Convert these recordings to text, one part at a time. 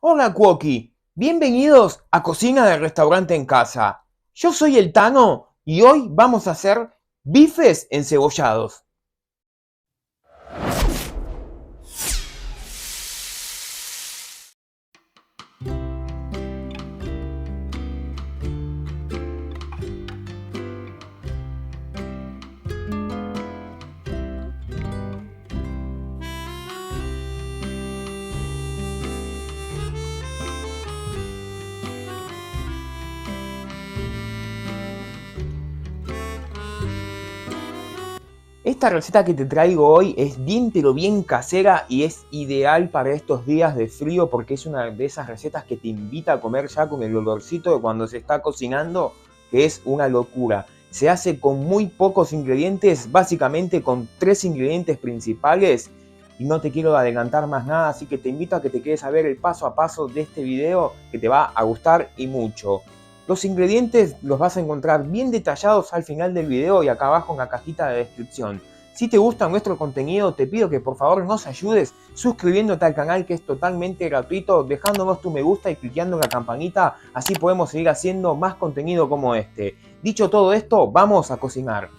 Hola Cuoqui, bienvenidos a Cocina del Restaurante en Casa. Yo soy el Tano y hoy vamos a hacer bifes encebollados. Esta receta que te traigo hoy es bien pero bien casera y es ideal para estos días de frío porque es una de esas recetas que te invita a comer ya con el olorcito de cuando se está cocinando, que es una locura. Se hace con muy pocos ingredientes, básicamente con 3 ingredientes principales y no te quiero adelantar más nada, así que te invito a que te quedes a ver el paso a paso de este video que te va a gustar y mucho. Los ingredientes los vas a encontrar bien detallados al final del video y acá abajo en la cajita de descripción. Si te gusta nuestro contenido, te pido que por favor nos ayudes suscribiéndote al canal, que es totalmente gratuito, dejándonos tu me gusta y clicando en la campanita, así podemos seguir haciendo más contenido como este. Dicho todo esto, vamos a cocinar.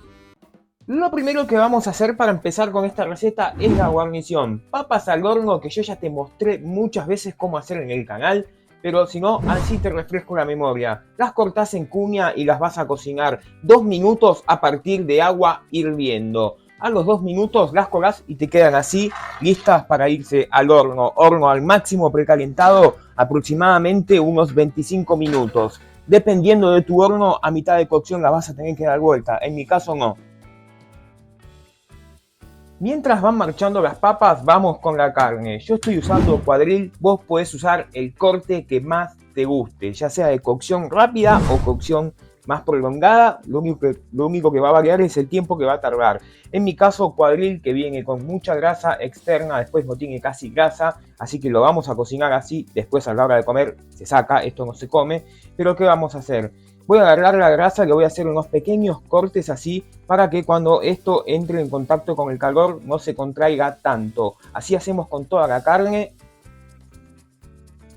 Lo primero que vamos a hacer para empezar con esta receta es la guarnición. Papas al horno, que yo ya te mostré muchas veces cómo hacer en el canal, pero si no, así te refresco la memoria. Las cortás en cuña y las vas a cocinar 2 minutos a partir de agua hirviendo. A los 2 minutos las colás y te quedan así, listas para irse al horno. Horno al máximo precalentado, aproximadamente unos 25 minutos. Dependiendo de tu horno, a mitad de cocción la vas a tener que dar vuelta. En mi caso no. Mientras van marchando las papas, vamos con la carne. Yo estoy usando cuadril, vos podés usar el corte que más te guste, ya sea de cocción rápida o cocción más prolongada. Lo único que va a variar es el tiempo que va a tardar. En mi caso, cuadril, que viene con mucha grasa externa, después no tiene casi grasa, así que lo vamos a cocinar así. Después a la hora de comer se saca, esto no se come. Pero ¿qué vamos a hacer? Voy a agarrar la grasa, le voy a hacer unos pequeños cortes así para que cuando esto entre en contacto con el calor no se contraiga tanto. Así hacemos con toda la carne.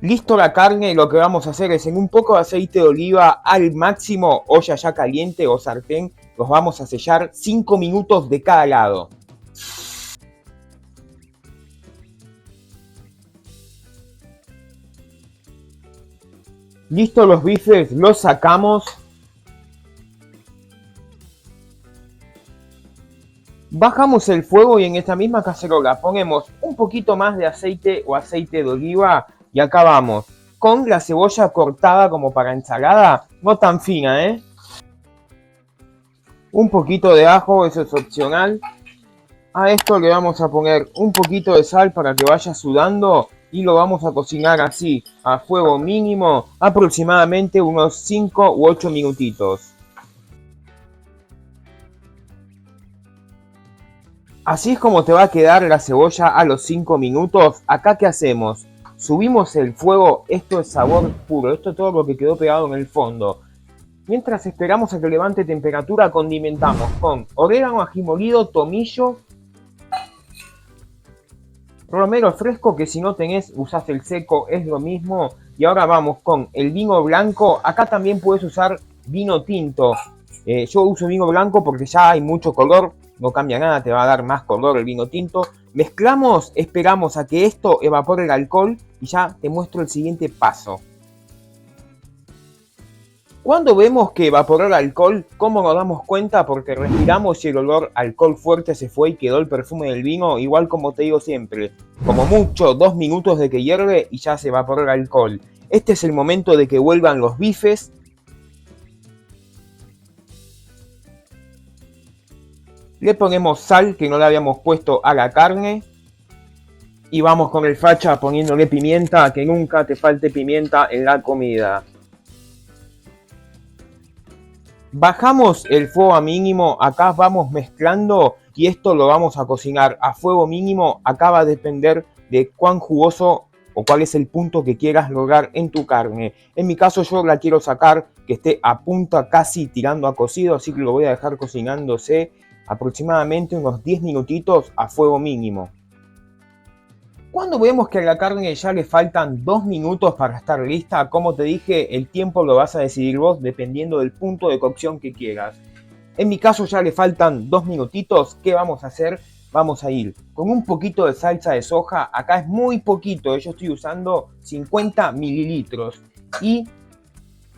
Listo la carne, lo que vamos a hacer es en un poco de aceite de oliva al máximo, olla ya caliente o sartén, los vamos a sellar 5 minutos de cada lado. Listo los bifes, los sacamos. Bajamos el fuego y en esta misma cacerola ponemos un poquito más de aceite o aceite de oliva y acá vamos con la cebolla cortada como para ensalada, no tan fina, Un poquito de ajo, eso es opcional. A esto le vamos a poner un poquito de sal para que vaya sudando y lo vamos a cocinar así, a fuego mínimo, aproximadamente unos 5 u 8 minutitos. Así es como te va a quedar la cebolla a los 5 minutos. Acá, ¿qué hacemos? Subimos el fuego, esto es sabor puro, esto es todo lo que quedó pegado en el fondo. Mientras esperamos a que levante temperatura, condimentamos con orégano, ají molido, tomillo, romero fresco, que si no tenés, usás el seco, es lo mismo. Y ahora vamos con el vino blanco. Acá también puedes usar vino tinto. Yo uso vino blanco porque ya hay mucho color, no cambia nada, te va a dar más color el vino tinto. Mezclamos, esperamos a que esto evapore el alcohol y ya te muestro el siguiente paso. Cuando vemos que evaporó el alcohol, ¿cómo nos damos cuenta? Porque respiramos y el olor a alcohol fuerte se fue y quedó el perfume del vino, igual como te digo siempre, como mucho 2 minutos de que hierve y ya se evaporó el alcohol. Este es el momento de que vuelvan los bifes. Le ponemos sal, que no le habíamos puesto a la carne. Y vamos con el facha poniéndole pimienta, que nunca te falte pimienta en la comida. Bajamos el fuego a mínimo, acá vamos mezclando y esto lo vamos a cocinar a fuego mínimo. Acá va a depender de cuán jugoso o cuál es el punto que quieras lograr en tu carne. En mi caso yo la quiero sacar que esté a punto, casi tirando a cocido, así que lo voy a dejar cocinándose aproximadamente unos 10 minutitos a fuego mínimo. Cuando vemos que a la carne ya le faltan 2 minutos para estar lista, como te dije, el tiempo lo vas a decidir vos dependiendo del punto de cocción que quieras. En mi caso ya le faltan 2 minutitos. ¿Qué vamos a hacer? Vamos a ir con un poquito de salsa de soja. Acá es muy poquito, yo estoy usando 50 mililitros. Y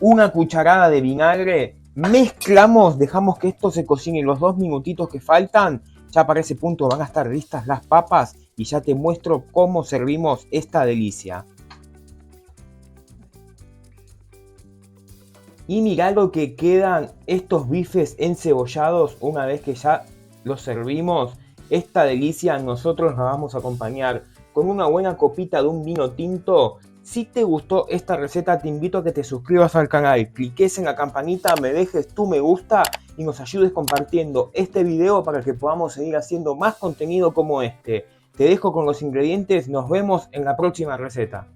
una cucharada de vinagre. Mezclamos, dejamos que esto se cocine los 2 minutitos que faltan. Ya para ese punto van a estar listas las papas y ya te muestro cómo servimos esta delicia. Y mirá lo que quedan estos bifes encebollados una vez que ya los servimos. Esta delicia nosotros nos vamos a acompañar con una buena copita de un vino tinto. Si te gustó esta receta, te invito a que te suscribas al canal, cliques en la campanita, me dejes tu me gusta y nos ayudes compartiendo este video para que podamos seguir haciendo más contenido como este. Te dejo con los ingredientes, nos vemos en la próxima receta.